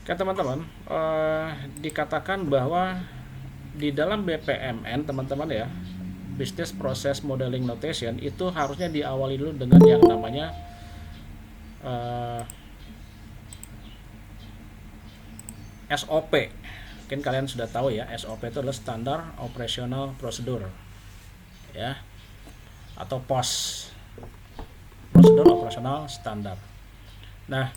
Oke teman-teman, dikatakan bahwa di dalam BPMN teman-teman ya, Business Process Modeling Notation itu harusnya diawali dulu dengan yang namanya eh, SOP. Mungkin kalian sudah tahu ya, SOP itu adalah Standar Operational Procedure ya, atau POS, Prosedur Operasional Standar. Nah,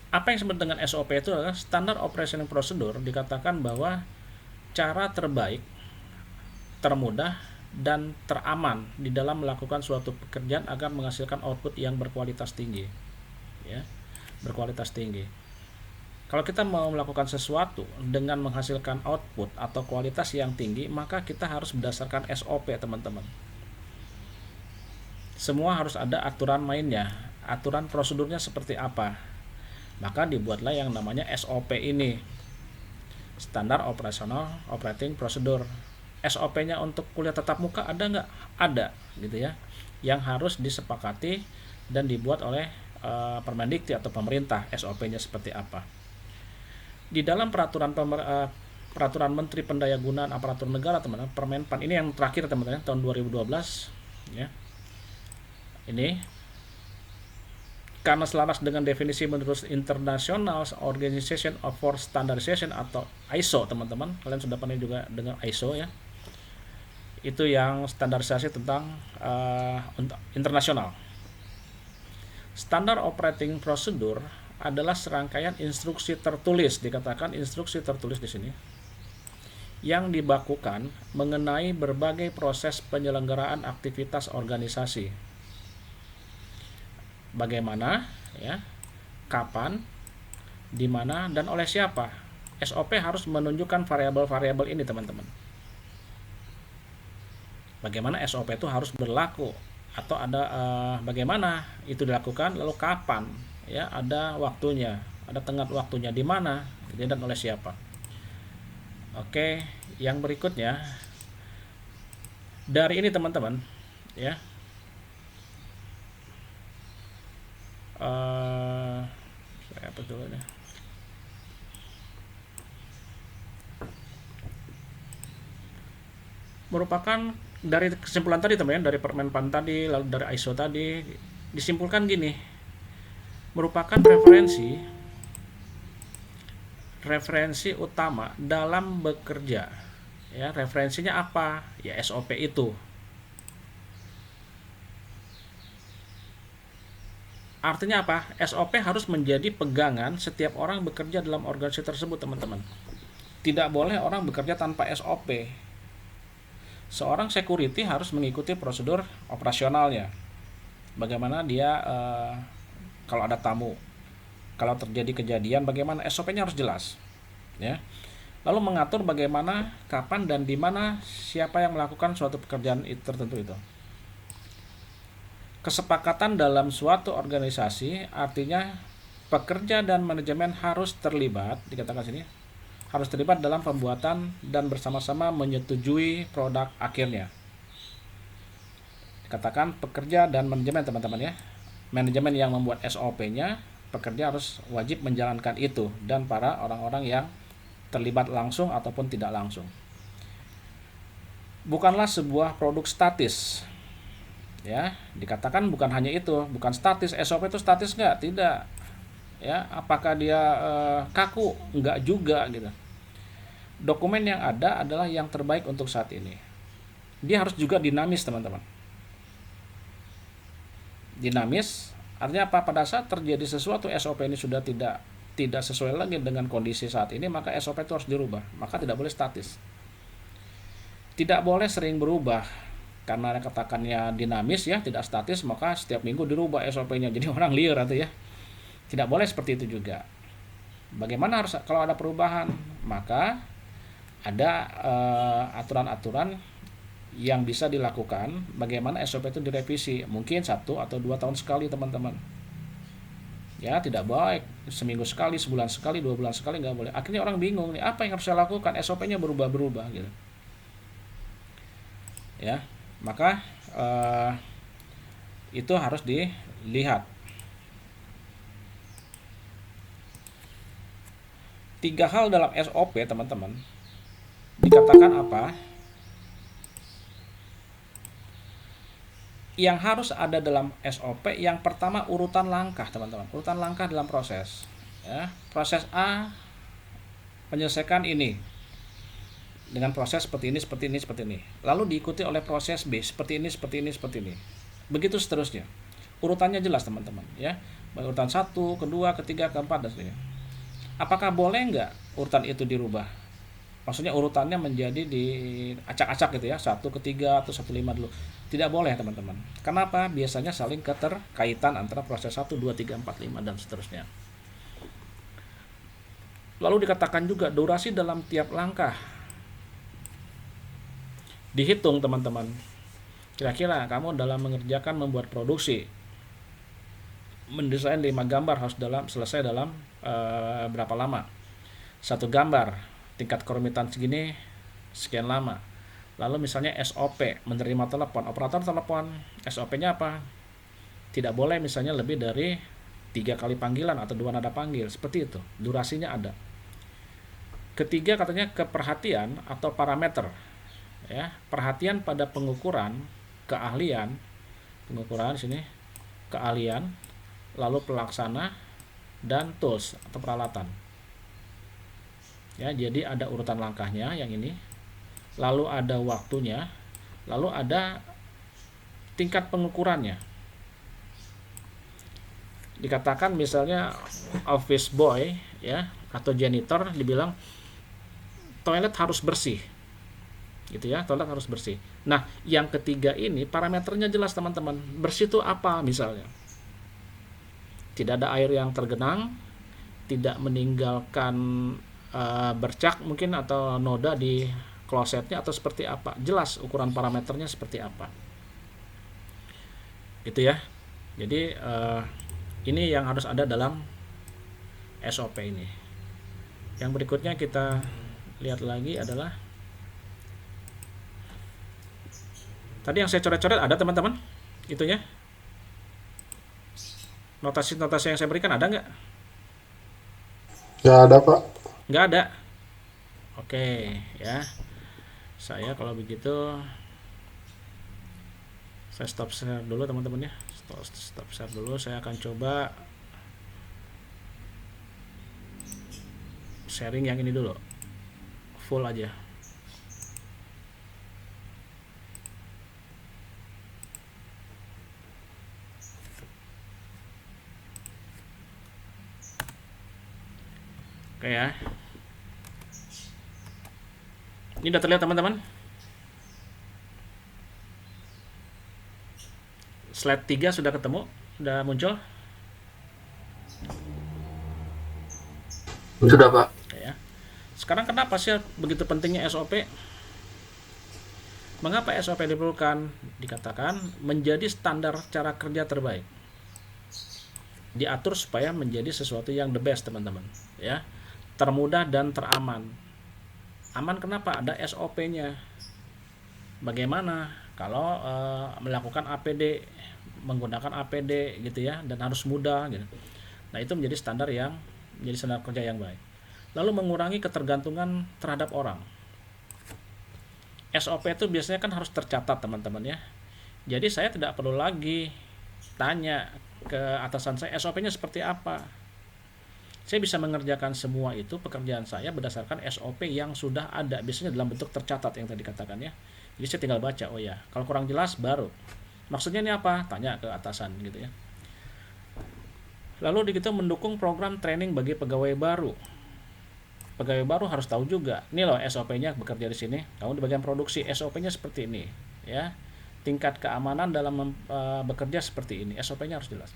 apa yang disebut dengan SOP itu adalah Standar Operational Procedure. Dikatakan bahwa cara terbaik, termudah, dan teraman di dalam melakukan suatu pekerjaan agar menghasilkan output yang berkualitas tinggi ya, berkualitas tinggi. Kalau kita mau melakukan sesuatu dengan menghasilkan output atau kualitas yang tinggi, maka kita harus berdasarkan SOP teman-teman. Semua harus ada aturan mainnya, aturan prosedurnya seperti apa. Maka dibuatlah yang namanya SOP ini, Standar Operational Operating Procedure. SOP-nya untuk kuliah tatap muka ada nggak? Ada, gitu ya. Yang harus disepakati dan dibuat oleh Permendikti atau pemerintah. SOP-nya seperti apa? Di dalam peraturan Menteri Pendayagunaan Aparatur Negara teman-teman, Permenpan ini yang terakhir teman-teman, tahun 2012 ya. Ini karena selaras dengan definisi menurut International Organization for Standardization atau ISO teman-teman, kalian sudah pernah juga dengar ISO ya, itu yang standarisasi tentang internasional. Standar Operating Procedure adalah serangkaian instruksi tertulis, dikatakan instruksi tertulis di sini, yang dibakukan mengenai berbagai proses penyelenggaraan aktivitas organisasi. Bagaimana, ya, kapan, di mana, dan oleh siapa. SOP harus menunjukkan variabel-variabel ini, teman-teman. Bagaimana SOP itu harus berlaku, atau ada bagaimana itu dilakukan, lalu kapan, ya, ada waktunya, ada tenggat waktunya, di mana, dan oleh siapa. Oke, yang berikutnya dari ini teman-teman, ya, saya apa dulu nih. Merupakan dari kesimpulan tadi teman-teman, dari Permenpan tadi, lalu dari ISO tadi, disimpulkan gini, merupakan referensi utama dalam bekerja. Ya, referensinya apa? Ya SOP itu. Artinya apa? SOP harus menjadi pegangan setiap orang bekerja dalam organisasi tersebut, teman-teman. Tidak boleh orang bekerja tanpa SOP. Seorang security harus mengikuti prosedur operasionalnya. Bagaimana dia kalau ada tamu, kalau terjadi kejadian, bagaimana SOP-nya harus jelas, ya. Lalu mengatur bagaimana, kapan, dan di mana siapa yang melakukan suatu pekerjaan tertentu itu. Kesepakatan dalam suatu organisasi artinya pekerja dan manajemen harus terlibat, dikatakan sini, harus terlibat dalam pembuatan dan bersama-sama menyetujui produk akhirnya. Dikatakan pekerja dan manajemen, teman-teman ya. Manajemen yang membuat SOP-nya, pekerja harus wajib menjalankan itu, dan para orang-orang yang terlibat langsung ataupun tidak langsung. Bukanlah sebuah produk statis. Ya, dikatakan bukan hanya itu, bukan statis. SOP itu statis nggak? Tidak. Ya, apakah dia kaku? Nggak juga gitu. Dokumen yang ada adalah yang terbaik untuk saat ini. Dia harus juga dinamis, teman-teman. Dinamis artinya apa? Pada saat terjadi sesuatu SOP ini sudah tidak sesuai lagi dengan kondisi saat ini, maka SOP itu harus dirubah. Maka tidak boleh statis. Tidak boleh sering berubah. Karena katakannya dinamis ya, tidak statis, maka setiap minggu dirubah SOP-nya. Jadi orang liar atau ya. Tidak boleh seperti itu juga. Bagaimana harus kalau ada perubahan? Maka ada aturan-aturan yang bisa dilakukan. Bagaimana SOP itu direvisi? Mungkin 1 atau 2 tahun sekali, teman-teman. Ya, tidak baik seminggu sekali, sebulan sekali, 2 bulan sekali, nggak boleh. Akhirnya orang bingung nih, apa yang harus saya lakukan? SOP-nya berubah-berubah gitu. Ya, maka itu harus dilihat. Tiga hal dalam SOP, teman-teman, dikatakan apa? Yang harus ada dalam SOP, yang pertama urutan langkah, teman-teman. Urutan langkah dalam proses. Ya, proses A menyelesaikan ini dengan proses seperti ini, seperti ini, seperti ini. Lalu diikuti oleh proses B seperti ini, seperti ini, seperti ini. Begitu seterusnya. Urutannya jelas, teman-teman, ya. Urutan 1, kedua, ketiga, keempat, dan sebagainya. Apakah boleh nggak urutan itu dirubah? Maksudnya urutannya menjadi di acak-acak gitu ya, 1 ke 3 atau 1 5 dulu. Tidak boleh, teman-teman. Kenapa? Biasanya saling keterkaitan antara proses 1, 2, 3, 4, 5 dan seterusnya. Lalu dikatakan juga durasi dalam tiap langkah dihitung, teman-teman. Kira-kira kamu dalam mengerjakan membuat produksi, mendesain 5 gambar harus selesai dalam berapa lama? Satu gambar tingkat kerumitan segini sekian lama. Lalu misalnya SOP, menerima telepon, operator telepon, SOP-nya apa? Tidak boleh misalnya lebih dari 3 kali panggilan atau 2 nada panggil, seperti itu. Durasinya ada. Ketiga katanya keperhatian atau parameter, ya, perhatian pada pengukuran keahlian, pengukuran sini keahlian, lalu pelaksana dan tools atau peralatan. Ya, jadi ada urutan langkahnya yang ini, lalu ada waktunya, lalu ada tingkat pengukurannya. Dikatakan misalnya office boy, ya, atau janitor dibilang toilet harus bersih, gitu ya, toilet harus bersih. Nah, yang ketiga ini parameternya jelas, teman-teman. Bersih itu apa misalnya? Tidak ada air yang tergenang, tidak meninggalkan bercak mungkin atau noda di klosetnya atau seperti apa. Jelas ukuran parameternya seperti apa. Gitu ya. Jadi ini yang harus ada dalam SOP ini. Yang berikutnya kita lihat lagi adalah tadi yang saya coret-coret ada, teman-teman. Itu ya. Notasi-notasi yang saya berikan ada nggak? Ya ada Pak. Nggak ada. Oke, ya. Saya kalau begitu saya stop share dulu, teman-teman ya. Stop share dulu. Saya akan coba sharing yang ini dulu. Full aja. Oke ya. Ini udah terlihat, teman-teman? Slide 3 sudah ketemu? Sudah muncul? Sudah Pak. Oke ya. Sekarang kenapa sih begitu pentingnya SOP? Mengapa SOP diperlukan? Dikatakan menjadi standar cara kerja terbaik. Diatur supaya menjadi sesuatu yang the best, teman-teman. Ya, termudah dan teraman. Aman kenapa? Ada SOP-nya. Bagaimana kalau melakukan APD, menggunakan APD gitu ya, dan harus mudah gitu. Nah, itu menjadi standar kerja yang baik. Lalu mengurangi ketergantungan terhadap orang. SOP itu biasanya kan harus tercatat, teman-teman ya. Jadi saya tidak perlu lagi tanya ke atasan saya SOP-nya seperti apa. Saya bisa mengerjakan semua itu pekerjaan saya berdasarkan SOP yang sudah ada, biasanya dalam bentuk tercatat yang tadi katakan ya. Jadi saya tinggal baca, oh ya, kalau kurang jelas baru. Maksudnya ini apa? Tanya ke atasan gitu ya. Lalu kita mendukung program training bagi pegawai baru. Pegawai baru harus tahu juga, ini loh SOP-nya bekerja di sini. Kamu di bagian produksi, SOP-nya seperti ini, ya. Tingkat keamanan dalam bekerja seperti ini, SOP-nya harus jelas.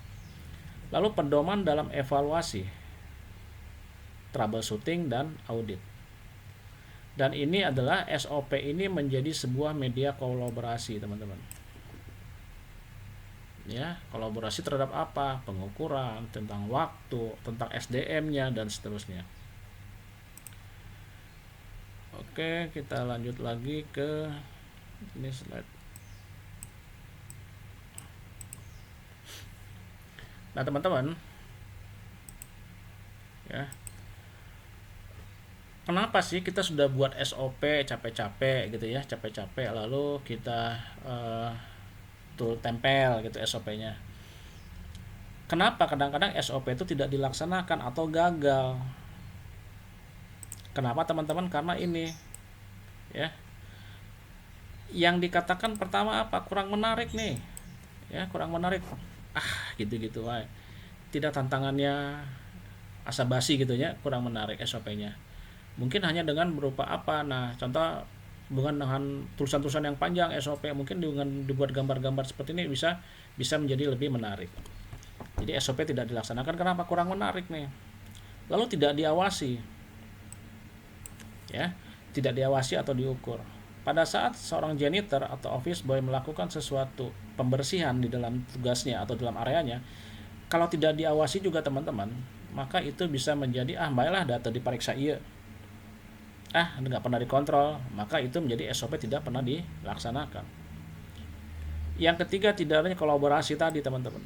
Lalu pedoman dalam evaluasi, troubleshooting dan audit. Dan ini adalah SOP ini menjadi sebuah media kolaborasi, teman-teman. Ya, kolaborasi terhadap apa? Pengukuran, tentang waktu, tentang SDM-nya dan seterusnya. Oke, kita lanjut lagi ke ini slide. Nah, teman-teman, ya, kenapa sih kita sudah buat SOP capek-capek gitu ya, capek-capek lalu kita tuh tempel gitu SOP-nya. Kenapa kadang-kadang SOP itu tidak dilaksanakan atau gagal? Kenapa teman-teman? Karena ini ya. Yang dikatakan pertama apa? Kurang menarik nih. Ya, kurang menarik. Gitu-gitu wae. Tidak tantangannya asa basi gitu ya, kurang menarik SOP-nya. Mungkin hanya dengan berupa apa? Nah, contoh bukan dengan tulisan-tulisan yang panjang SOP, mungkin dengan dibuat gambar-gambar seperti ini bisa menjadi lebih menarik. Jadi SOP tidak dilaksanakan kenapa? Kurang menarik nih. Lalu tidak diawasi. Ya, tidak diawasi atau diukur. Pada saat seorang janitor atau office boy melakukan sesuatu pembersihan di dalam tugasnya atau dalam areanya, kalau tidak diawasi juga teman-teman, maka itu bisa menjadi baiklah data diperiksa iya. Nggak pernah dikontrol, maka itu menjadi SOP tidak pernah dilaksanakan. Yang ketiga, tidak adanya kolaborasi tadi teman-teman.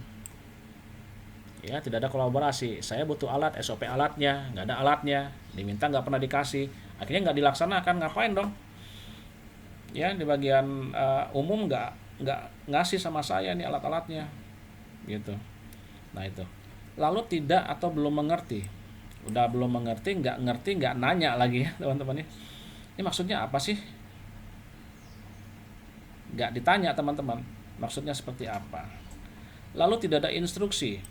Ya, tidak ada kolaborasi. Saya butuh alat, SOP alatnya, nggak ada alatnya, diminta nggak pernah dikasih, akhirnya nggak dilaksanakan. Ngapain dong? Ya, di bagian umum nggak ngasih sama saya nih alat-alatnya, gitu. Nah itu. Lalu tidak atau belum mengerti. Udah belum mengerti, nggak nanya lagi ya teman-teman ya. Ini maksudnya apa sih? Nggak ditanya teman-teman. Maksudnya seperti apa? Lalu tidak ada instruksi.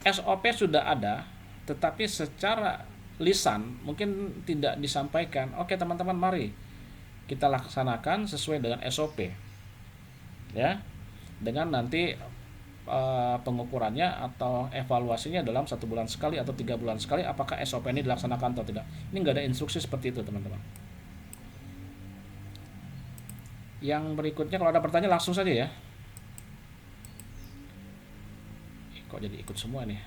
SOP sudah ada, tetapi secara lisan mungkin tidak disampaikan. Oke teman-teman, mari kita laksanakan sesuai dengan SOP. Ya, dengan nanti pengukurannya atau evaluasinya dalam 1 bulan sekali atau 3 bulan sekali, apakah SOP ini dilaksanakan atau tidak. Ini nggak ada instruksi seperti itu teman-teman. Yang berikutnya, kalau ada pertanyaan langsung saja ya. Kok jadi ikut semua nih.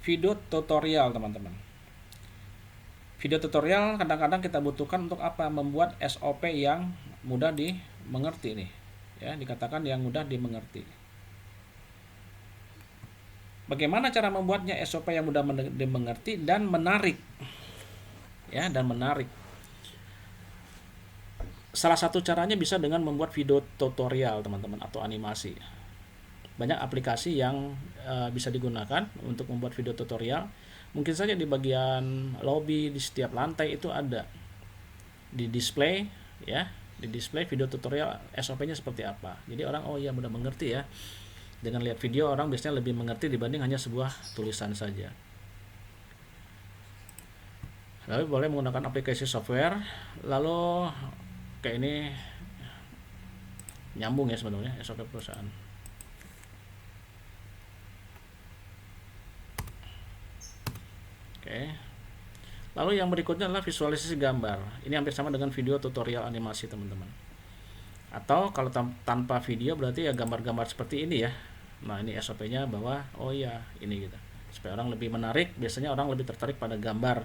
Video tutorial teman-teman. Video tutorial kadang-kadang kita butuhkan untuk apa? Membuat SOP yang mudah dimengerti nih. Ya, dikatakan yang mudah dimengerti. Bagaimana cara membuatnya SOP yang mudah dimengerti dan menarik? Ya, dan menarik. Salah satu caranya bisa dengan membuat video tutorial teman-teman atau animasi. Banyak aplikasi yang bisa digunakan untuk membuat video tutorial. Mungkin saja di bagian lobby, di setiap lantai itu ada di display ya, di display video tutorial SOP-nya seperti apa. Jadi orang mudah mengerti ya. Dengan lihat video orang biasanya lebih mengerti dibanding hanya sebuah tulisan saja. Lalu boleh menggunakan aplikasi software. Lalu kayak ini nyambung ya sebenarnya SOP perusahaan. Oke. Lalu yang berikutnya adalah visualisasi gambar. Ini hampir sama dengan video tutorial animasi teman-teman. Atau kalau tanpa video berarti ya gambar-gambar seperti ini ya. Nah ini SOP-nya bahwa ini gitu. Supaya orang lebih menarik, biasanya orang lebih tertarik pada gambar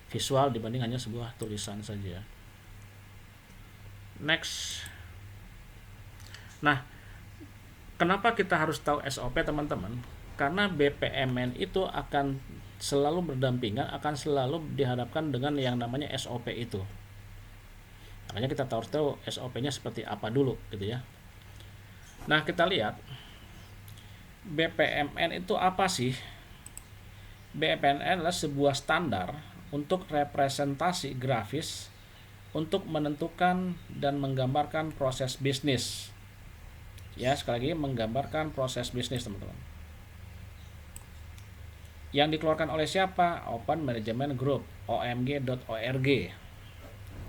visual dibanding hanya sebuah tulisan saja. Next. Nah, kenapa kita harus tahu SOP teman-teman? Karena BPMN itu akan selalu berdampingan, akan selalu dihadapkan dengan yang namanya SOP itu. Makanya kita harus tahu SOP-nya seperti apa dulu gitu ya. Nah, kita lihat BPMN itu apa sih? BPMN adalah sebuah standar untuk representasi grafis untuk menentukan dan menggambarkan proses bisnis. Ya, sekali lagi menggambarkan proses bisnis teman-teman. Yang dikeluarkan oleh siapa? Open Management Group, omg.org.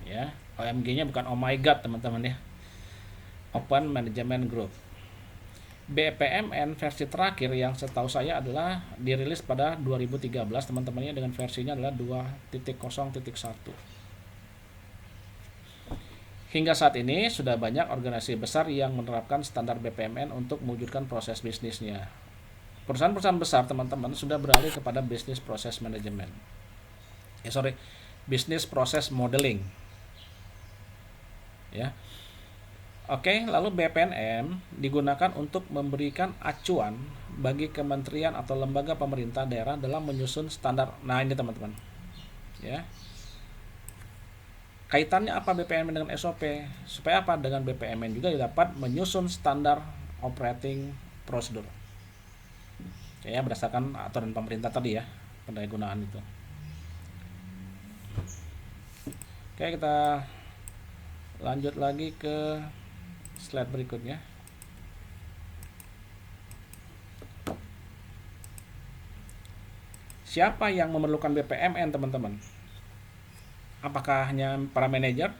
Ya, OMG-nya bukan oh my god teman-teman ya. Open Management Group. BPMN versi terakhir yang setahu saya adalah dirilis pada 2013 teman-temannya, dengan versinya adalah 2.0.1. Hingga saat ini sudah banyak organisasi besar yang menerapkan standar BPMN untuk mewujudkan proses bisnisnya. Perusahaan-perusahaan besar teman-teman sudah beralih kepada business process management. Business process modeling. Ya. Oke, lalu BPMN digunakan untuk memberikan acuan bagi kementerian atau lembaga pemerintah daerah dalam menyusun standar. Nah, ini teman-teman. Ya. Kaitannya apa BPMN dengan SOP? Supaya apa? Dengan BPMN juga dapat menyusun standar operating procedure. Ya, berdasarkan aturan pemerintah tadi ya, pendayagunaan itu. Oke, kita lanjut lagi ke slide berikutnya. Siapa yang memerlukan BPMN, teman-teman? Apakah hanya para manajer?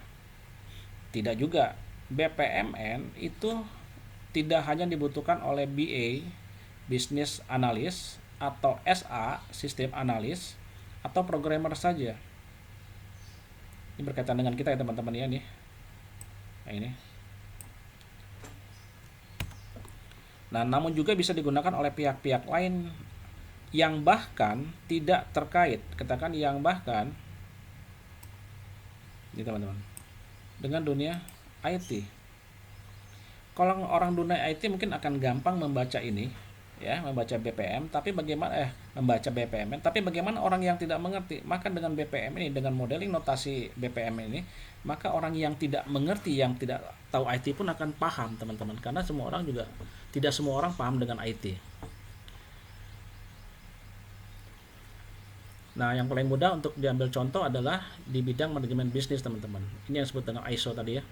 Tidak juga. BPMN itu tidak hanya dibutuhkan oleh BA, Business Analyst, atau SA, System Analyst, atau programmer saja. Ini berkaitan dengan kita ya teman-teman ya nih. Nah ini. Nah, namun juga bisa digunakan oleh pihak-pihak lain yang bahkan tidak terkait. Katakan yang bahkan ini teman-teman dengan dunia IT. Kalau orang dunia IT mungkin akan gampang membaca ini ya, membaca BPM, tapi bagaimana membaca BPM, tapi bagaimana orang yang tidak mengerti? Maka dengan BPM ini, dengan modeling notasi BPM ini, maka orang yang tidak mengerti, yang tidak tahu IT pun akan paham, teman-teman, karena semua orang juga tidak semua orang paham dengan IT. Nah, yang paling mudah untuk diambil contoh adalah di bidang manajemen bisnis, teman-teman. Ini yang disebut dengan ISO tadi ya.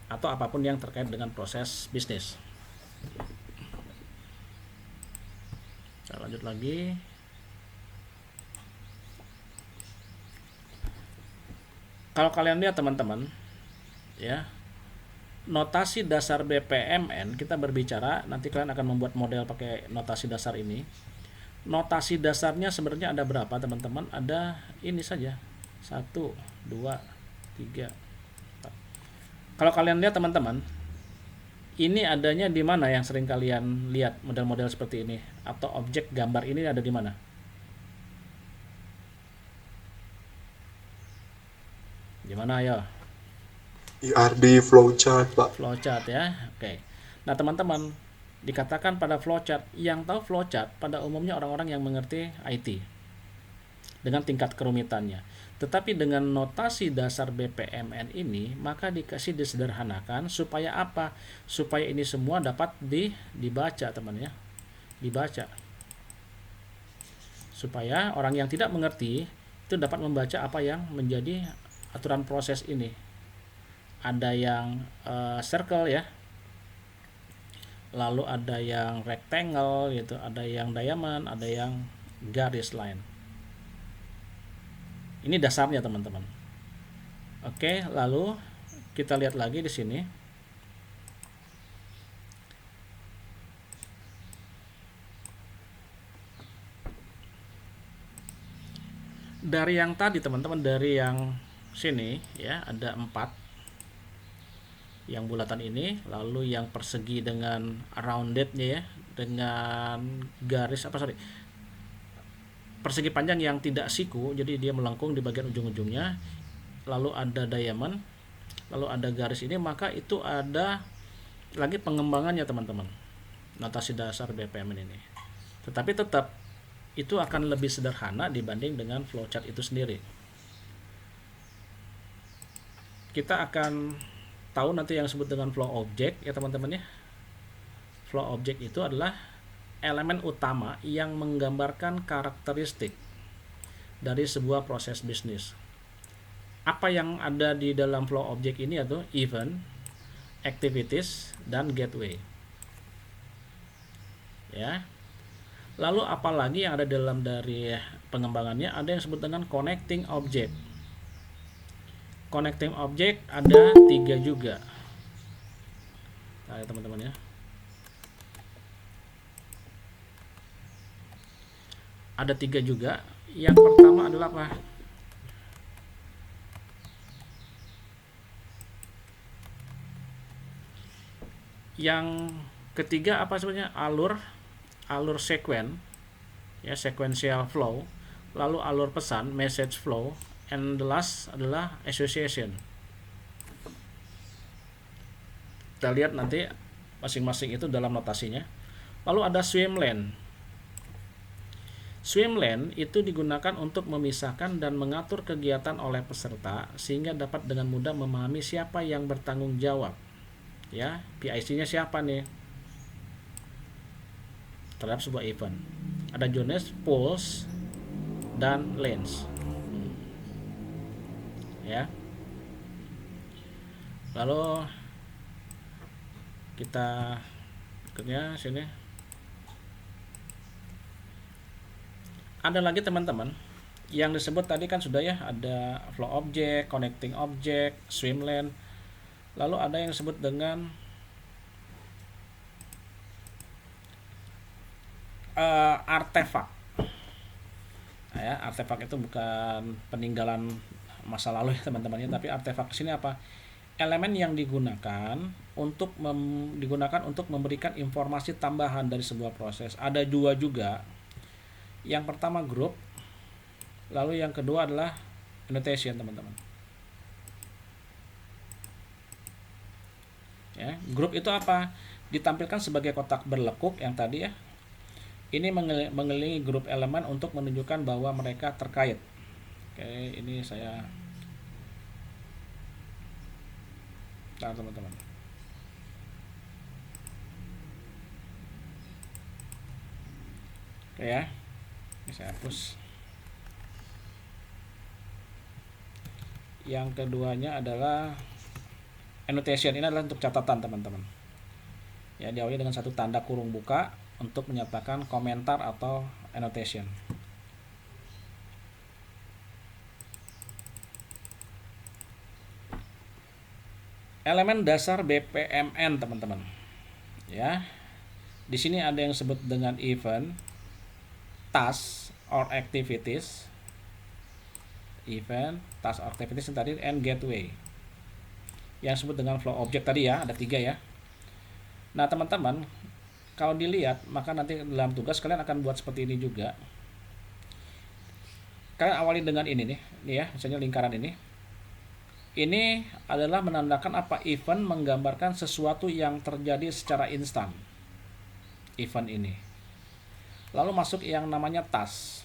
Atau apapun yang terkait dengan proses bisnis. Kita lanjut lagi. Kalau kalian lihat teman-teman, ya, notasi dasar BPMN, kita berbicara, nanti kalian akan membuat model pakai notasi dasar ini. Notasi dasarnya sebenarnya ada berapa teman-teman? Ada ini saja, 1, 2, 3, 4. Kalau kalian lihat teman-teman, ini adanya di mana yang sering kalian lihat model-model seperti ini? Atau objek gambar ini ada di mana? Di mana ya? ERD flowchart, Pak. Flowchart ya. Oke. Nah, teman-teman, dikatakan pada flowchart, yang tahu flowchart pada umumnya orang-orang yang mengerti IT dengan tingkat kerumitannya. Tetapi dengan notasi dasar BPMN ini, maka dikasih disederhanakan supaya apa? Supaya ini semua dapat dibaca, teman ya. Dibaca. Supaya orang yang tidak mengerti itu dapat membaca apa yang menjadi aturan proses ini. Ada yang circle ya. Lalu ada yang rectangle gitu, ada yang diamond, ada yang garis line. Ini dasarnya teman-teman. Oke, lalu kita lihat lagi di sini. Dari yang tadi teman-teman, dari yang sini ya, ada 4 yang bulatan ini, lalu yang persegi dengan roundednya ya, dengan garis persegi panjang yang tidak siku, jadi dia melengkung di bagian ujung-ujungnya, lalu ada diamond, lalu ada garis ini, maka itu ada lagi pengembangannya teman-teman, notasi dasar BPM ini. Tetapi tetap itu akan lebih sederhana dibanding dengan flowchart itu sendiri. Kita akan tahu nanti yang disebut dengan flow object ya teman-teman ya. Flow object itu adalah elemen utama yang menggambarkan karakteristik dari sebuah proses bisnis. Apa yang ada di dalam flow object ini yaitu event, activities, dan gateway. Ya. Lalu apalagi yang ada dalam dari pengembangannya, ada yang disebut dengan connecting object. Connecting object ada 3 juga. Nah, teman-teman ya. Ada 3 juga. Yang pertama adalah apa? Yang ketiga apa sebenarnya? Alur sequence ya, sequential flow, lalu alur pesan, message flow, and the last adalah association. Kita lihat nanti masing-masing itu dalam notasinya. Lalu ada swim lane. Swim lane itu digunakan untuk memisahkan dan mengatur kegiatan oleh peserta sehingga dapat dengan mudah memahami siapa yang bertanggung jawab. Ya, PIC-nya siapa nih terhadap sebuah event. Ada zones, pools, dan lanes. Ya. Lalu kita berikutnya sini. Ada lagi teman-teman yang disebut tadi kan sudah ya, ada flow object, connecting object, swim lane. Lalu ada yang disebut dengan artefak. Nah, ya, artefak itu bukan peninggalan masa lalu ya teman-temannya, tapi artefak di sini apa? Elemen yang digunakan untuk memberikan informasi tambahan dari sebuah proses. Ada dua juga. Yang pertama group, lalu yang kedua adalah annotation teman-teman. Ya, grup itu apa? Ditampilkan sebagai kotak berlekuk yang tadi ya. Ini mengelilingi grup elemen untuk menunjukkan bahwa mereka terkait. Oke, ini saya teman-teman. Oke ya. Ini saya hapus. Yang keduanya adalah annotation. Ini adalah untuk catatan teman-teman. Ya, diawali dengan satu tanda kurung buka untuk menyatakan komentar atau annotation. Elemen dasar BPMN teman-teman. Ya. Di sini ada yang disebut dengan event, task or activities. Event, task or activities tadi, and gateway. Yang disebut dengan flow object tadi ya, ada 3 ya. Nah, teman-teman, kalau dilihat maka nanti dalam tugas kalian akan buat seperti ini juga. Kalian awali dengan ini nih ya, misalnya lingkaran ini. Ini adalah menandakan apa? Event menggambarkan sesuatu yang terjadi secara instan. Event ini. Lalu masuk yang namanya task.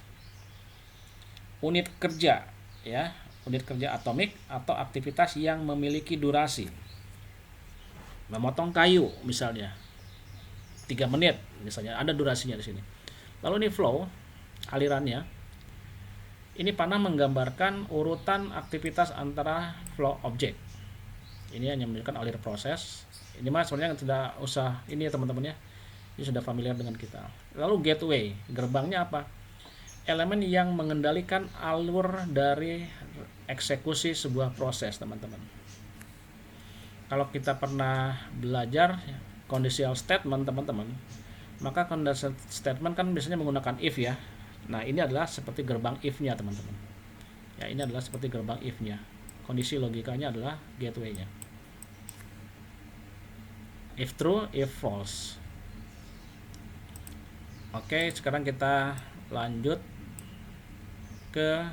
Unit kerja ya, unit kerja atomik atau aktivitas yang memiliki durasi. Memotong kayu misalnya 3 menit misalnya, ada durasinya di sini. Lalu ini flow, alirannya. Ini panah menggambarkan urutan aktivitas antara flow object. Ini hanya menunjukkan alir proses. Ini mah sebenarnya tidak usah ini ya teman-teman ya. Ini sudah familiar dengan kita. Lalu gateway, gerbangnya apa? Elemen yang mengendalikan alur dari eksekusi sebuah proses, teman-teman. Kalau kita pernah belajar conditional statement, teman-teman, maka conditional statement kan biasanya menggunakan if ya. Nah, ini adalah seperti gerbang if-nya, teman-teman. Ya, ini adalah seperti gerbang if-nya. Kondisi logikanya adalah gateway-nya. If true, if false. Oke, sekarang kita lanjut ke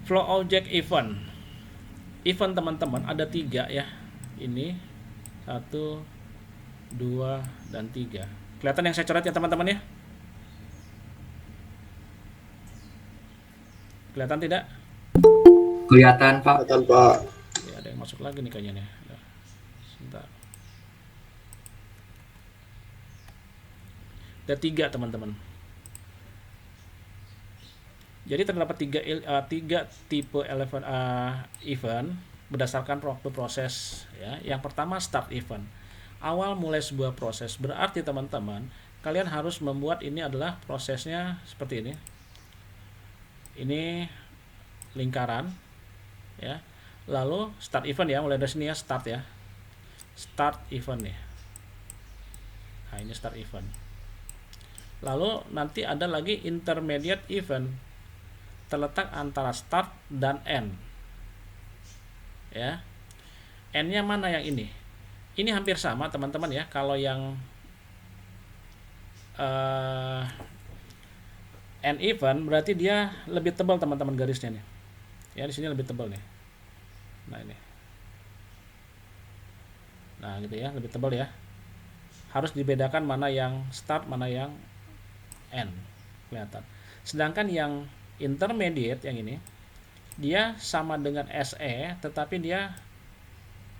flow object event. Event teman-teman ada 3 ya. Ini 1, 2, dan 3. Kelihatan yang saya coret ya teman-teman ya? Kelihatan tidak? Kelihatan, Pak. Kelihatan, Pak. Ya, ada yang masuk lagi nih kayaknya nih. Sebentar. Ada 3 teman-teman. Jadi terdapat 3 tipe event berdasarkan waktu proses ya. Yang pertama start event. Awal mulai sebuah proses. Berarti teman-teman, kalian harus membuat ini adalah prosesnya seperti ini. Ini lingkaran ya. Lalu start event ya, mulai dari sini ya, start ya. Start event ya. Nah, ini start event. Lalu nanti ada lagi intermediate event. Terletak antara start dan end. Ya. End-nya mana yang ini? Ini hampir sama teman-teman ya. Kalau yang end event berarti dia lebih tebal teman-teman garisnya nih. Ya, di sini lebih tebal nih. Nah ini, nah gitu ya, lebih tebal ya. Harus dibedakan mana yang start, mana yang end, kelihatan. Sedangkan yang intermediate yang ini, dia sama dengan SE, tetapi dia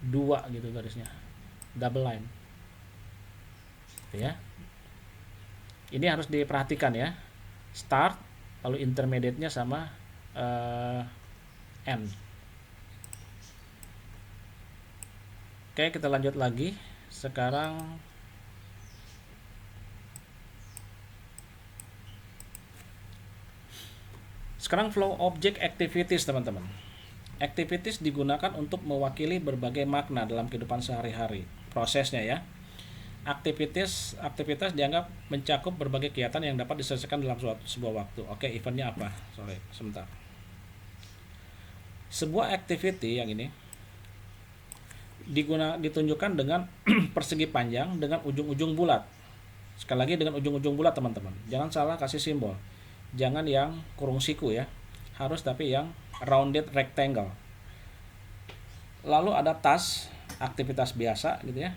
2 gitu garisnya, double line, gitu ya. Ini harus diperhatikan ya, start, lalu intermediate-nya sama end. Oke, kita lanjut lagi. Sekarang flow object activities, teman-teman. Activities digunakan untuk mewakili berbagai makna dalam kehidupan sehari-hari. Prosesnya ya. Aktivitas dianggap mencakup berbagai kegiatan yang dapat diselesaikan dalam sebuah waktu. Oke, eventnya apa? Sorry, sebentar. Sebuah activity yang ini ditunjukkan dengan persegi panjang dengan ujung-ujung bulat. Sekali lagi dengan ujung-ujung bulat, teman-teman. Jangan salah kasih simbol. Jangan yang kurung siku ya. Harus tapi yang rounded rectangle. Lalu ada task, aktivitas biasa gitu ya.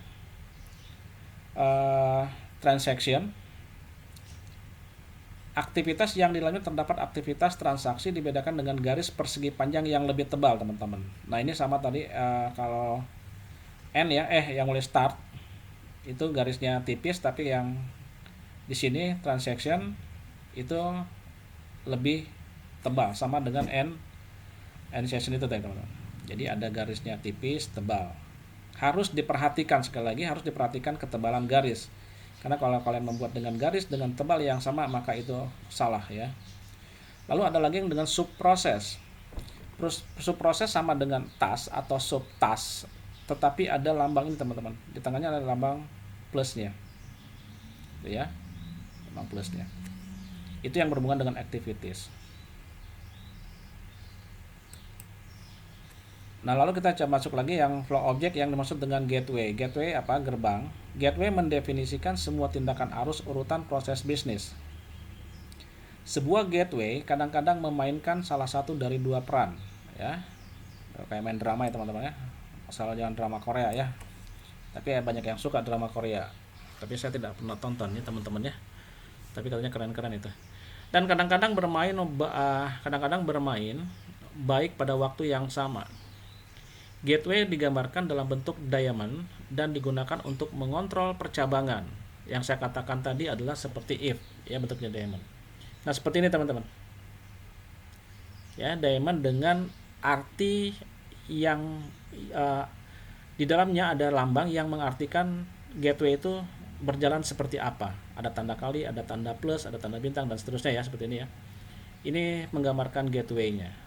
Transaction, aktivitas yang di dalamnya terdapat aktivitas transaksi dibedakan dengan garis persegi panjang yang lebih tebal, teman-teman. Nah ini sama tadi kalau N ya, yang mulai start itu garisnya tipis, tapi yang di sini transaction itu lebih tebal, sama dengan N session itu, teman-teman. Jadi ada garisnya tipis, tebal. Harus diperhatikan, sekali lagi harus diperhatikan ketebalan garis. Karena kalau kalian membuat dengan garis dengan tebal yang sama, maka itu salah ya. Lalu ada lagi yang dengan subproses. Subproses sama dengan task atau subtask, tetapi ada lambang ini, teman-teman. Di tengahnya ada lambang plusnya. Itu ya. Lambang plusnya. Itu yang berhubungan dengan activities. Nah, lalu kita coba masuk lagi yang flow object yang dimaksud dengan gateway. Gateway apa? Gerbang. Gateway mendefinisikan semua tindakan arus urutan proses bisnis. Sebuah gateway kadang-kadang memainkan salah satu dari 2 peran, ya. Kayak main drama ya, teman-teman ya. Asal jangan drama Korea ya. Tapi banyak yang suka drama Korea. Tapi saya tidak pernah tonton ya, teman-teman ya. Tapi katanya keren-keren itu. Dan kadang-kadang bermain baik pada waktu yang sama. Gateway digambarkan dalam bentuk diamond dan digunakan untuk mengontrol percabangan. Yang saya katakan tadi adalah seperti if, ya, bentuknya diamond. Nah, seperti ini, teman-teman. Ya, diamond dengan arti yang di dalamnya ada lambang yang mengartikan gateway itu berjalan seperti apa. Ada tanda kali, ada tanda plus, ada tanda bintang, dan seterusnya ya, seperti ini ya. Ini menggambarkan gateway-nya.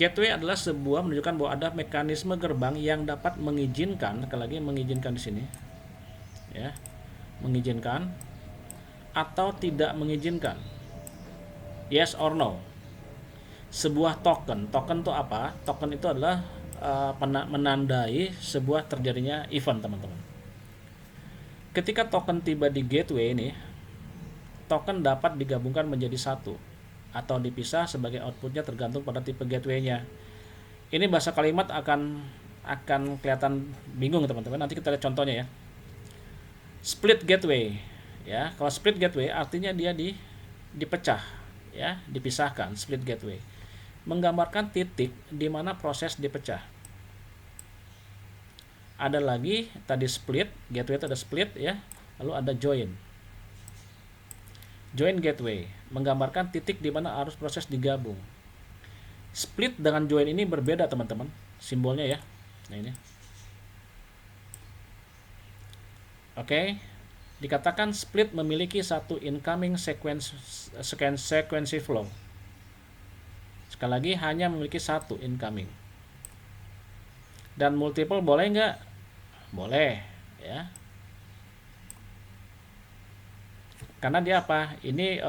Gateway adalah sebuah menunjukkan bahwa ada mekanisme gerbang yang dapat mengizinkan, sekali lagi mengizinkan di sini, ya, mengizinkan atau tidak mengizinkan, yes or no. Sebuah token itu apa? Token itu adalah menandai sebuah terjadinya event, teman-teman. Ketika token tiba di gateway ini, token dapat digabungkan menjadi satu atau dipisah sebagai outputnya tergantung pada tipe gateway-nya. Ini bahasa kalimat akan kelihatan bingung, teman-teman. Nanti kita lihat contohnya ya. Split gateway, ya. Kalau split gateway artinya dia dipecah, ya, dipisahkan. Split gateway menggambarkan titik di mana proses dipecah. Ada lagi tadi split gateway itu ada split ya, lalu ada join. Join gateway menggambarkan titik di mana arus proses digabung. Split dengan join ini berbeda, teman-teman, simbolnya ya. Nah ini. Oke. Dikatakan split memiliki satu incoming sequence flow. Sekali lagi hanya memiliki satu incoming. Dan multiple boleh nggak? Boleh, ya. Karena dia apa? Ini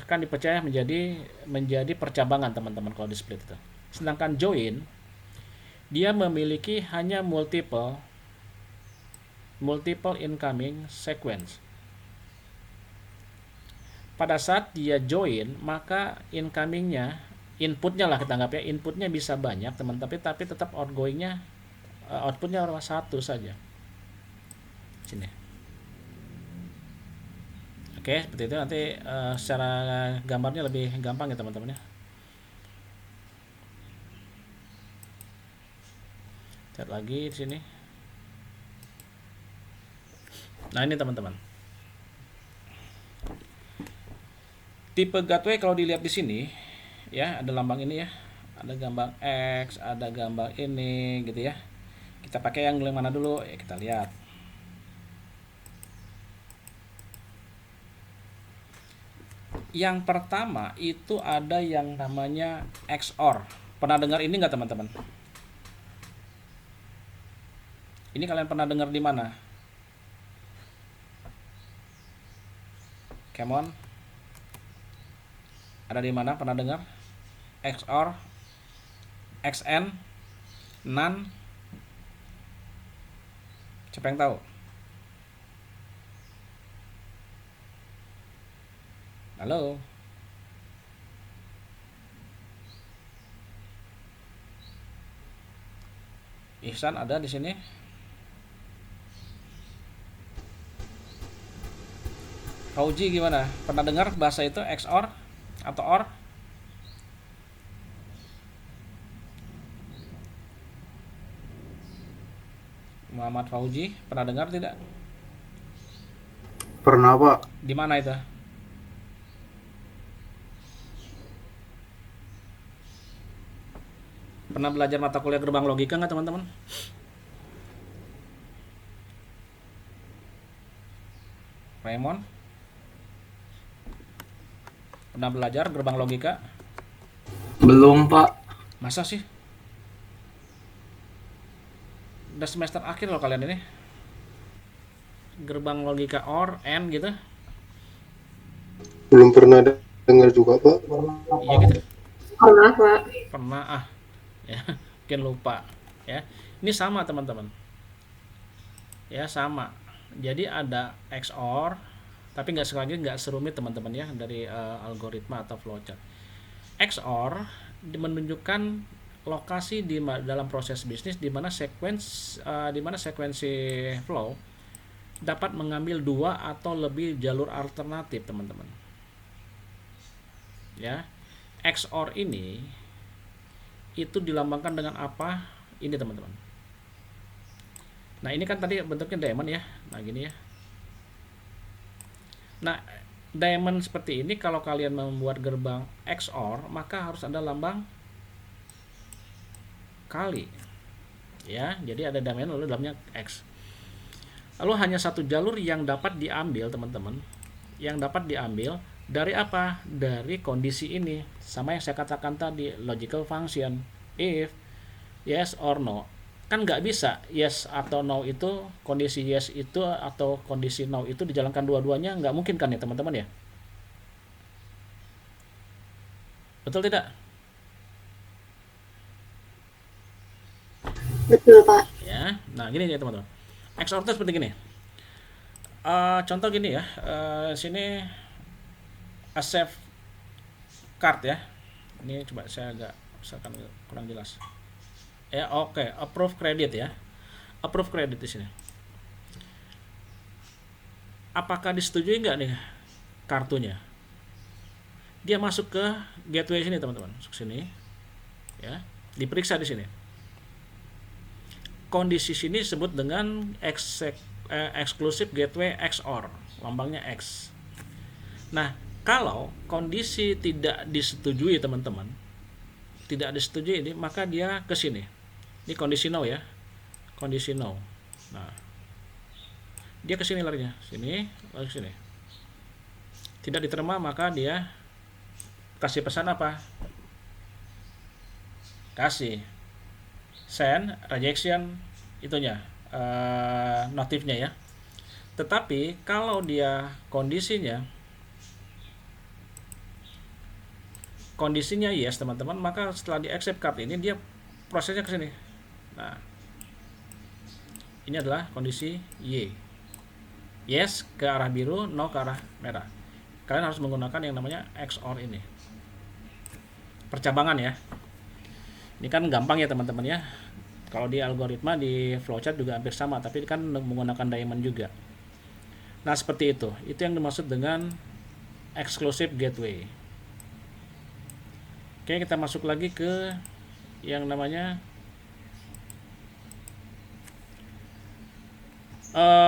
kan dipecah menjadi percabangan, teman-teman, kalau di split itu. Sedangkan join dia memiliki hanya multiple incoming sequence. Pada saat dia join, maka incomingnya inputnya lah kita anggap ya, inputnya bisa banyak teman, tapi tetap outgoingnya outputnya satu saja. Sini. Oke, seperti itu. Nanti secara gambarnya lebih gampang ya teman-teman ya. Lihat lagi di sini. Nah, ini teman-teman. Tipe gateway kalau dilihat di sini ya, ada lambang ini ya. Ada gambar X, ada gambar ini gitu ya. Kita pakai yang mana dulu? Ya, kita lihat. Yang pertama itu ada yang namanya XOR. Pernah dengar ini nggak teman-teman? Ini kalian pernah dengar di mana? Come on. Ada di mana? Pernah dengar? XOR, XN, NaN. Siapa yang tahu? Halo. Ihsan ada di sini? Fauji gimana? Pernah dengar bahasa itu XOR atau OR? Muhammad Fauji pernah dengar tidak? Pernah, Pak. Di mana itu? Pernah belajar mata kuliah gerbang logika nggak teman-teman? Raymond? Pernah belajar gerbang logika? Belum, Pak. Masa sih? Udah semester akhir loh kalian ini. Gerbang logika OR, AND gitu. Belum pernah dengar juga, Pak. Iya gitu. Pernah, Pak. Pernah ya, mungkin lupa ya. Ini sama teman-teman. Ya, sama. Jadi ada XOR, tapi nggak serumit teman-teman ya dari algoritma atau flowchart. XOR menunjukkan lokasi dalam proses bisnis di mana sekuensi flow dapat mengambil dua atau lebih jalur alternatif teman-teman. Ya, XOR ini itu dilambangkan dengan apa? Ini teman-teman. Nah, ini kan tadi bentuknya diamond ya. Nah, gini ya. Nah, diamond seperti ini kalau kalian membuat gerbang XOR, maka harus ada lambang kali. Ya, jadi ada diamond lalu dalamnya X. Lalu hanya satu jalur yang dapat diambil, teman-teman. Yang dapat diambil dari apa? Dari kondisi ini. Sama yang saya katakan tadi, logical function. If, yes or no. Kan nggak bisa yes atau no itu, kondisi yes itu atau kondisi no itu dijalankan dua-duanya, nggak mungkin kan ya teman-teman ya. Betul tidak? Betul, Pak. Ya, nah gini ya teman-teman. XOR itu seperti gini. Contoh gini ya, sini accept card ya. Ini coba saya agak misalkan kurang jelas. Ya, oke, approve credit ya. Approve credit di sini. Apakah disetujui nggak nih kartunya? Dia masuk ke gateway sini teman-teman, masuk sini, ya, diperiksa di sini. Kondisi sini disebut dengan exclusive gateway XOR, lambangnya X. Nah, kalau kondisi tidak disetujui teman-teman, tidak disetujui ini, maka dia ke sini. Ini kondisi no ya, kondisi no. Nah, dia ke sini larinya, sini, lalu sini. Tidak diterima, maka dia kasih pesan apa? Kasih send rejection itunya, notifnya ya. Tetapi kalau dia kondisinya yes teman-teman, maka setelah di accept card ini dia prosesnya ke sini. Nah, ini adalah kondisi Y. Yes ke arah biru, no ke arah merah. Kalian harus menggunakan yang namanya XOR ini. percabangan ya. Ini kan gampang ya teman-teman ya. Kalau di algoritma di flowchart juga hampir sama, tapi kan menggunakan diamond juga. Nah seperti itu yang dimaksud dengan exclusive gateway. Oke, kita masuk lagi ke yang namanya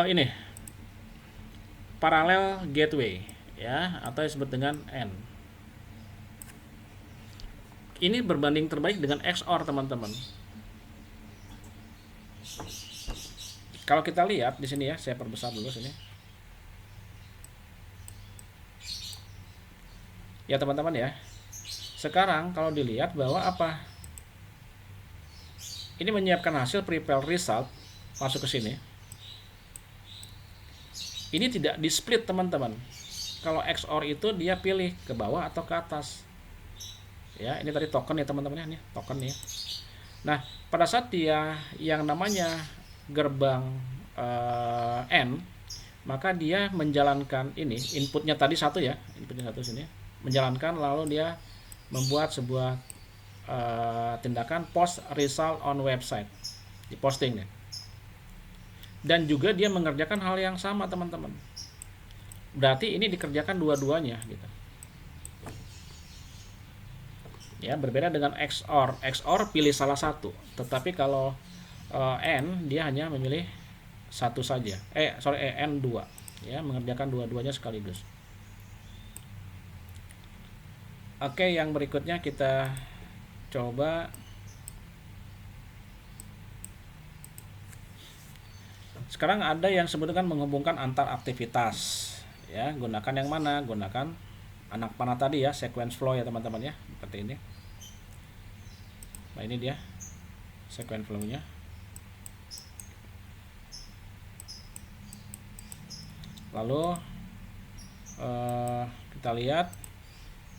ini parallel gateway ya, atau disebut dengan N. Ini berbanding terbalik dengan XOR teman-teman. Kalau kita lihat di sini ya, saya perbesar dulu sini. Ya teman-teman ya. Sekarang kalau dilihat bahwa apa? Ini menyiapkan hasil prepare result masuk ke sini. Ini tidak di split teman-teman. Kalau XOR itu dia pilih ke bawah atau ke atas. Ya, ini tadi token ya teman-teman ya, ini token ya. Nah, pada saat dia yang namanya gerbang N, maka dia menjalankan ini, inputnya tadi satu ya, inputnya satu sini, menjalankan, lalu dia membuat sebuah tindakan post result on website, di posting nih. Dan juga dia mengerjakan hal yang sama teman-teman. Berarti ini dikerjakan dua-duanya gitu. Ya, berbeda dengan XOR. XOR pilih salah satu, tetapi kalau N dia hanya memilih satu saja. N 2 ya, mengerjakan dua-duanya sekaligus. Oke, yang berikutnya kita coba sekarang ada yang disebut dengan menghubungkan antar aktivitas ya. Gunakan yang mana? Gunakan anak panah tadi ya, sequence flow ya teman-teman ya, seperti ini. Nah ini dia sequence flow-nya. Lalu kita lihat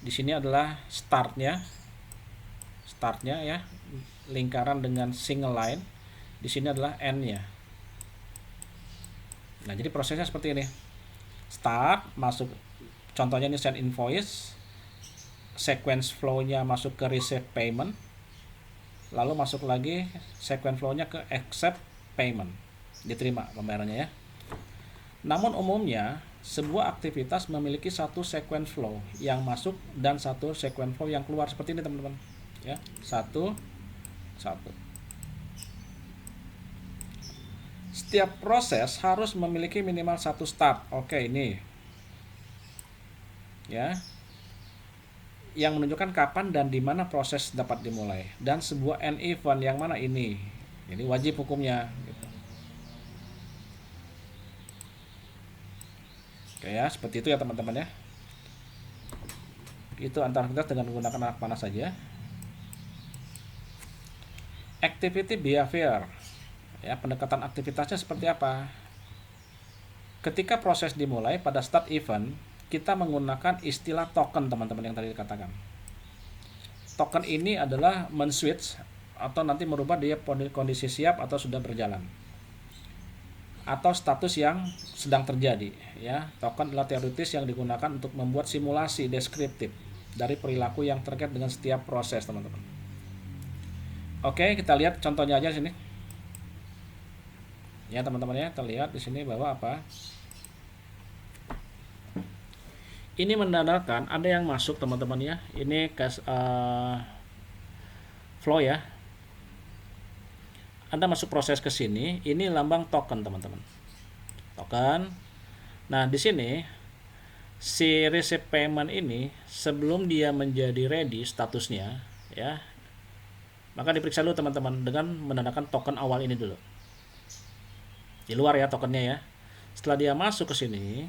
di sini adalah startnya ya, lingkaran dengan single line. Di sini adalah end-nya. Nah jadi prosesnya seperti ini. Start masuk, contohnya ini send invoice, sequence flow-nya masuk ke receive payment, lalu masuk lagi sequence flow-nya ke accept payment, diterima pembayarannya ya. Namun umumnya sebuah aktivitas memiliki satu sequence flow yang masuk dan satu sequence flow yang keluar, seperti ini teman-teman ya, satu. Setiap proses harus memiliki minimal satu start. Oke, ini ya, yang menunjukkan kapan dan di mana proses dapat dimulai, dan sebuah end event yang mana ini. Jadi wajib hukumnya gitu. Oke ya, seperti itu ya teman-teman ya. Itu antara kita dengan menggunakan anak panah saja. Activity behavior ya, pendekatan aktivitasnya seperti apa? Ketika proses dimulai pada start event, kita menggunakan istilah token teman-teman yang tadi dikatakan. Token ini adalah men-switch atau nanti merubah dia kondisi siap atau sudah berjalan, atau status yang sedang terjadi ya. Token adalah teoritis yang digunakan untuk membuat simulasi deskriptif dari perilaku yang terkait dengan setiap proses teman-teman. Oke, kita lihat contohnya aja sini ya teman-teman ya. Terlihat di sini bahwa apa, ini menandakan ada yang masuk teman-teman ya. Ini flow ya, Anda masuk proses ke sini, ini lambang token teman-teman, token. Nah di sini si receive payment ini sebelum dia menjadi ready statusnya ya, maka diperiksa dulu teman-teman dengan menandakan token awal ini dulu di luar ya, tokennya ya. Setelah dia masuk ke sini,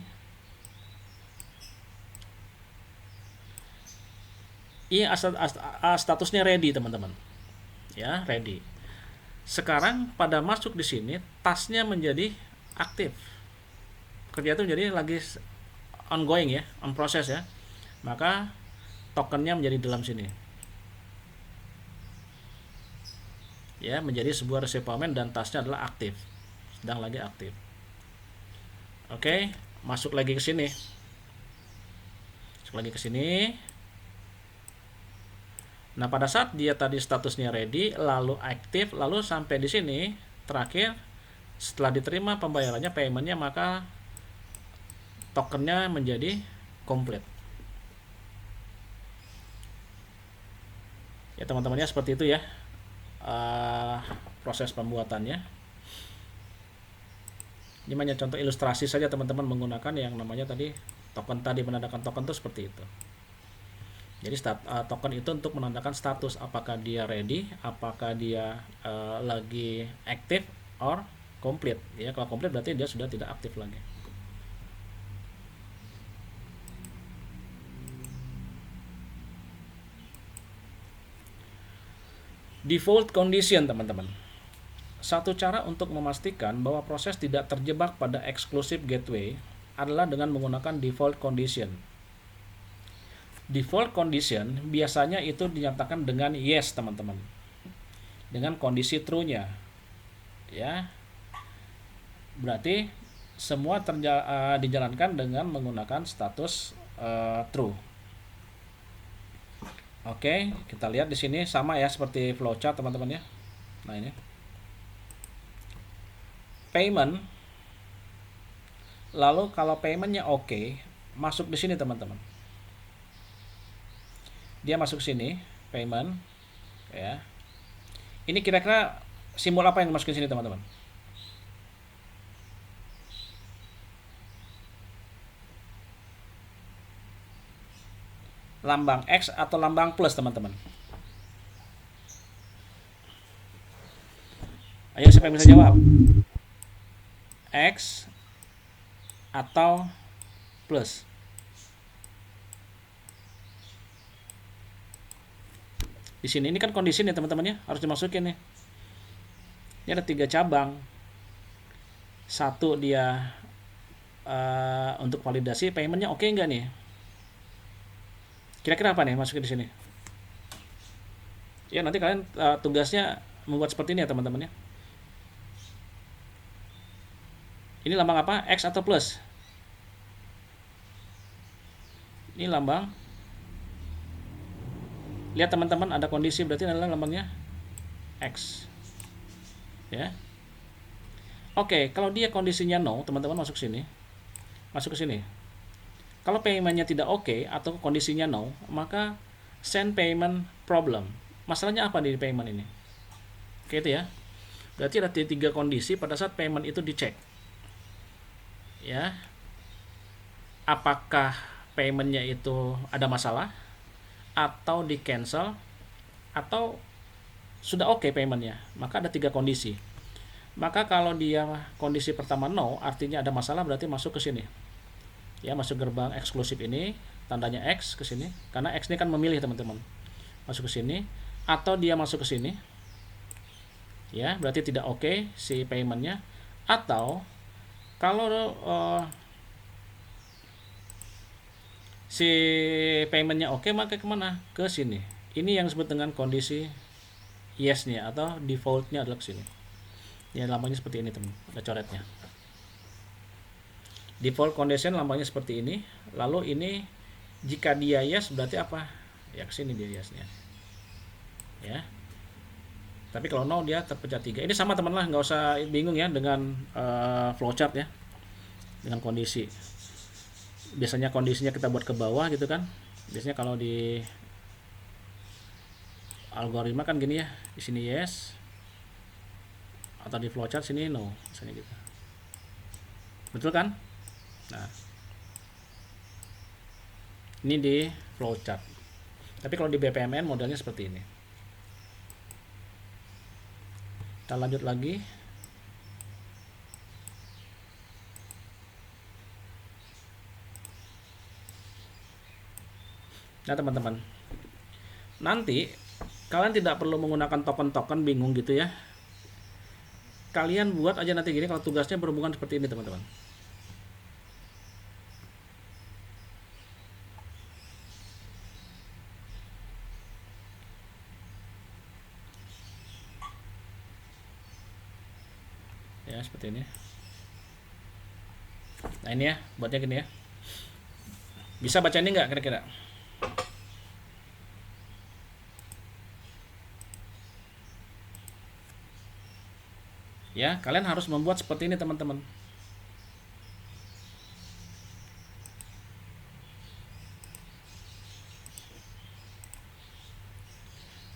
ini statusnya ready teman-teman ya, ready. Sekarang pada masuk di sini tasnya menjadi aktif, kerja itu menjadi lagi ongoing ya, on proses ya, maka tokennya menjadi dalam sini ya, menjadi sebuah receive payment dan tasnya adalah aktif, sedang lagi aktif. Oke, masuk lagi ke sini, Nah, pada saat dia tadi statusnya ready, lalu aktif, lalu sampai di sini terakhir setelah diterima pembayarannya, paymentnya, maka tokennya menjadi komplit. Ya teman-temannya, seperti itu ya proses pembuatannya. Ini hanya contoh ilustrasi saja teman-teman menggunakan yang namanya tadi token, tadi menandakan token itu seperti itu. Jadi token itu untuk menandakan status apakah dia ready, apakah dia lagi aktif or complete. Ya, kalau complete berarti dia sudah tidak aktif lagi. Default condition teman-teman. Satu cara untuk memastikan bahwa proses tidak terjebak pada exclusive gateway adalah dengan menggunakan default condition. Default condition biasanya itu dinyatakan dengan yes teman-teman, dengan kondisi true-nya. Ya, berarti semua dijalankan dengan menggunakan status true. Oke, kita lihat di sini sama ya seperti flowchart teman-teman ya. Nah, ini payment. Lalu kalau paymentnya oke, masuk di sini teman-teman. Dia masuk sini, payment ya. Ini kira-kira simbol apa yang masukin sini teman-teman? Lambang X atau lambang plus teman-teman? Ayo, siapa yang bisa jawab? X atau plus? Di sini ini kan kondisi nih teman-teman ya, harus dimasukin nih. Ini ada 3 cabang. Satu dia untuk validasi paymentnya oke nggak nih? Kira-kira apa nih masukin di sini? Ya, nanti kalian tugasnya membuat seperti ini ya teman-teman ya. Ini lambang apa? X atau plus? Ini lambang. Lihat teman-teman, ada kondisi, berarti adalah lambangnya X. Ya. Oke, kalau dia kondisinya no, teman-teman masuk sini. Masuk ke sini. Kalau paymentnya tidak oke atau kondisinya no, maka send payment problem. Masalahnya apa di payment ini? Oke, itu ya. Berarti ada 3 kondisi pada saat payment itu dicek. Ya. Apakah paymentnya itu ada masalah, atau di cancel, atau sudah oke paymentnya. Maka ada 3 kondisi. Maka kalau dia kondisi pertama no, artinya ada masalah, berarti masuk ke sini. Ya, masuk gerbang eksklusif ini, tandanya X ke sini, karena X ini kan memilih teman-teman. Masuk ke sini, atau dia masuk ke sini. Ya, berarti tidak oke si paymentnya. Atau kalau si paymentnya oke, maka kemana? Ke sini. Ini yang disebut dengan kondisi yes-nya atau default-nya adalah ke sini. Ya, lambangnya seperti ini teman, ada coretnya. Default condition lambangnya seperti ini. Lalu ini jika dia yes berarti apa? Ya, ke sini dia yes-nya. Ya. Tapi kalau no dia terpecah 3. Ini sama teman lah, nggak usah bingung ya dengan flowchart ya. Dengan kondisi. Biasanya kondisinya kita buat ke bawah gitu kan. Biasanya kalau di algoritma kan gini ya. Di sini yes. Atau di flowchart sini no, misalnya gitu. Betul kan? Nah, ini di flowchart. Tapi kalau di BPMN modelnya seperti ini. Kita lanjut lagi. Nah teman-teman, nanti kalian tidak perlu menggunakan token-token bingung gitu ya. Kalian buat aja nanti gini kalau tugasnya berhubungan seperti ini teman-teman. Ya, seperti ini. Nah, ini ya, buatnya gini ya. Bisa baca ini nggak kira-kira? Ya, kalian harus membuat seperti ini teman-teman.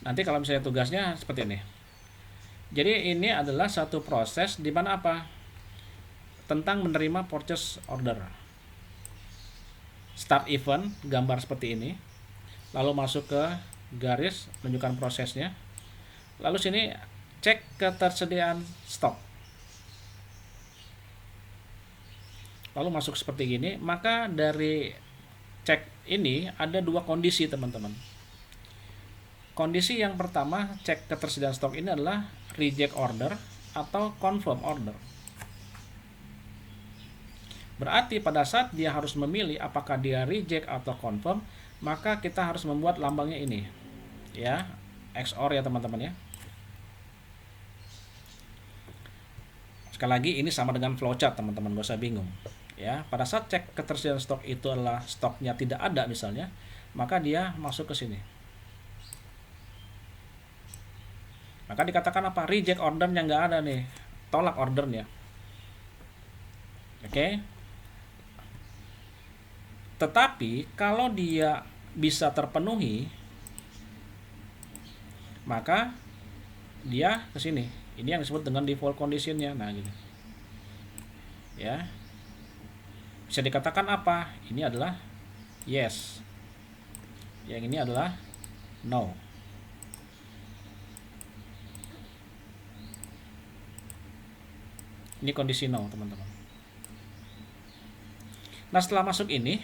Nanti kalau misalnya tugasnya seperti ini. Jadi ini adalah satu proses di mana apa? Tentang menerima purchase order. Start event, gambar seperti ini. Lalu masuk ke garis, menunjukkan prosesnya. Lalu sini cek ketersediaan stok. Lalu masuk seperti gini, maka dari cek ini ada dua kondisi teman-teman. Kondisi yang pertama, cek ketersediaan stok ini adalah reject order atau confirm order. Berarti pada saat dia harus memilih apakah dia reject atau confirm, maka kita harus membuat lambangnya ini. Ya, XOR ya teman-teman ya. Sekali lagi ini sama dengan flowchart teman-teman, gak usah bingung. Ya, pada saat cek ketersediaan stok itu adalah stoknya tidak ada misalnya, maka dia masuk ke sini. Maka dikatakan apa? Reject ordernya nggak ada nih, tolak ordernya. Oke. Tetapi kalau dia bisa terpenuhi, maka dia ke sini. Ini yang disebut dengan default conditionnya. Nah, gitu. Ya. Bisa dikatakan apa? Ini adalah yes. Yang ini adalah no. Ini kondisi no, teman-teman. Nah, setelah masuk ini,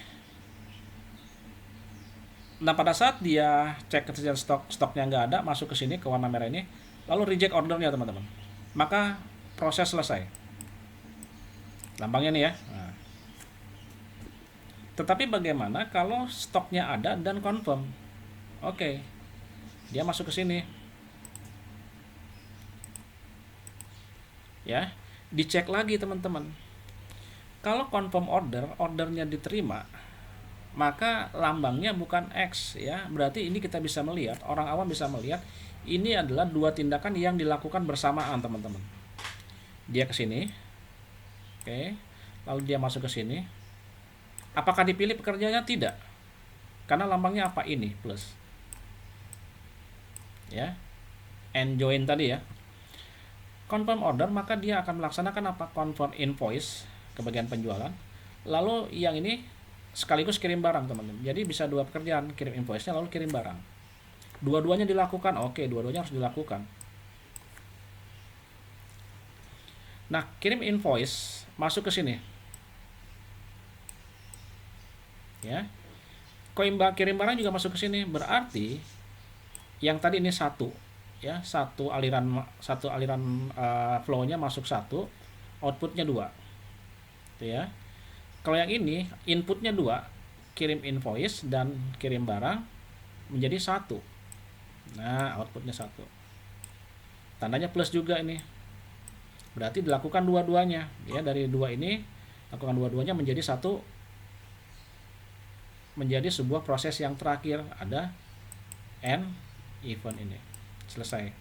nah pada saat dia cek ketersediaan stoknya nggak ada, masuk ke sini ke warna merah ini, lalu reject ordernya teman-teman, maka proses selesai. Lambangnya nih ya. Nah. Tetapi bagaimana kalau stoknya ada dan confirm? Oke, dia masuk ke sini. Ya, dicek lagi teman-teman. Kalau confirm ordernya diterima, maka lambangnya bukan X ya. Berarti ini kita bisa melihat, orang awam bisa melihat ini adalah dua tindakan yang dilakukan bersamaan teman-teman. Dia ke sini. Oke. Lalu dia masuk ke sini. Apakah dipilih pekerjaannya? Tidak. Karena lambangnya apa? Ini plus. Ya. And join tadi ya. Confirm order, maka dia akan melaksanakan apa? Confirm invoice ke bagian penjualan. Lalu yang ini sekaligus kirim barang teman-teman. Jadi bisa dua pekerjaan, kirim invoice-nya lalu kirim barang. Dua-duanya dilakukan. Oke, dua-duanya harus dilakukan. Nah, kirim invoice masuk ke sini. Ya. Kirim barang juga masuk ke sini. Berarti yang tadi ini satu, ya, satu aliran flow-nya masuk satu, outputnya dua. Itu ya. Kalau yang ini inputnya dua, kirim invoice dan kirim barang menjadi satu. Nah, outputnya satu. Tandanya plus juga ini. Berarti dilakukan dua-duanya. Ya, dari dua ini lakukan dua-duanya menjadi satu, menjadi sebuah proses yang terakhir. Ada end event ini. Selesai.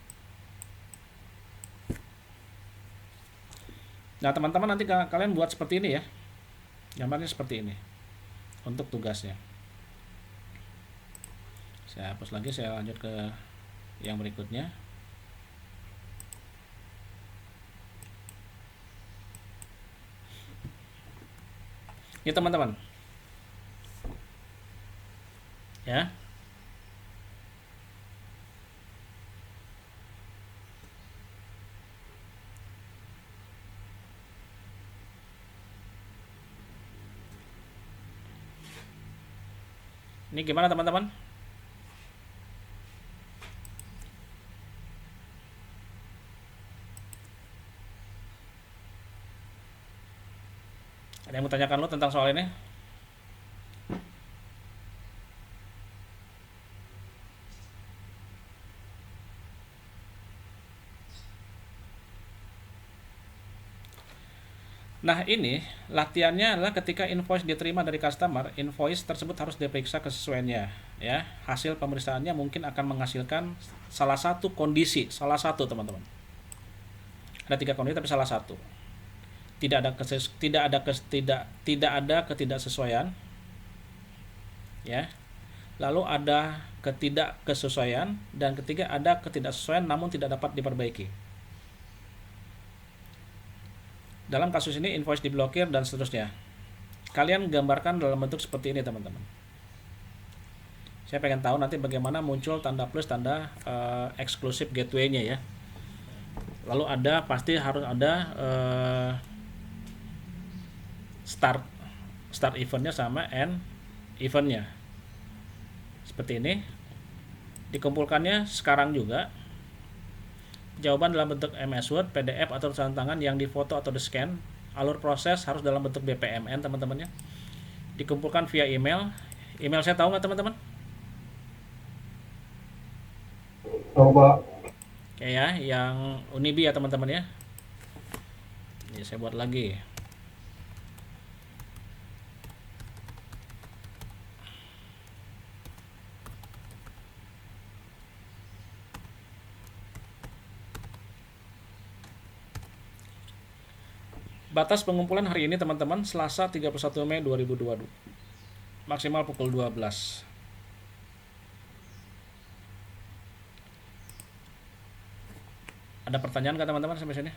Nah, teman-teman nanti kalian buat seperti ini ya. Gambarnya seperti ini untuk tugasnya. Saya hapus lagi, saya lanjut ke yang berikutnya. Ini teman-teman. Ya. Ini gimana teman-teman? Ada yang mau tanyakan lo tentang soal ini? Nah, ini latihannya adalah ketika invoice diterima dari customer, invoice tersebut harus diperiksa kesesuaiannya, ya. Hasil pemeriksaannya mungkin akan menghasilkan salah satu kondisi, salah satu teman-teman. Ada 3 kondisi tapi salah satu. Tidak ada ketidaksesuaian, ya. Lalu ada ketidakkesesuaian, dan ketiga ada ketidaksesuaian namun tidak dapat diperbaiki. Dalam kasus ini invoice diblokir dan seterusnya. Kalian gambarkan dalam bentuk seperti ini, teman-teman. Saya pengen tahu nanti bagaimana muncul tanda plus, tanda eksklusif gateway-nya ya. Lalu pasti harus ada start eventnya sama end eventnya. Seperti ini. Dikumpulkannya sekarang juga. Jawaban dalam bentuk MS Word, PDF atau tulisan tangan yang difoto atau di-scan. Alur proses harus dalam bentuk BPMN, teman-teman ya. Dikumpulkan via email. Email saya tahu nggak, teman-teman? Tahu, Pak. Oke ya, yang Unibi ya, teman-teman ya. Ini saya buat lagi. Batas pengumpulan hari ini, teman-teman, Selasa 31 Mei 2022. Maksimal pukul 12. Ada pertanyaan nggak, teman-teman, sampai sini?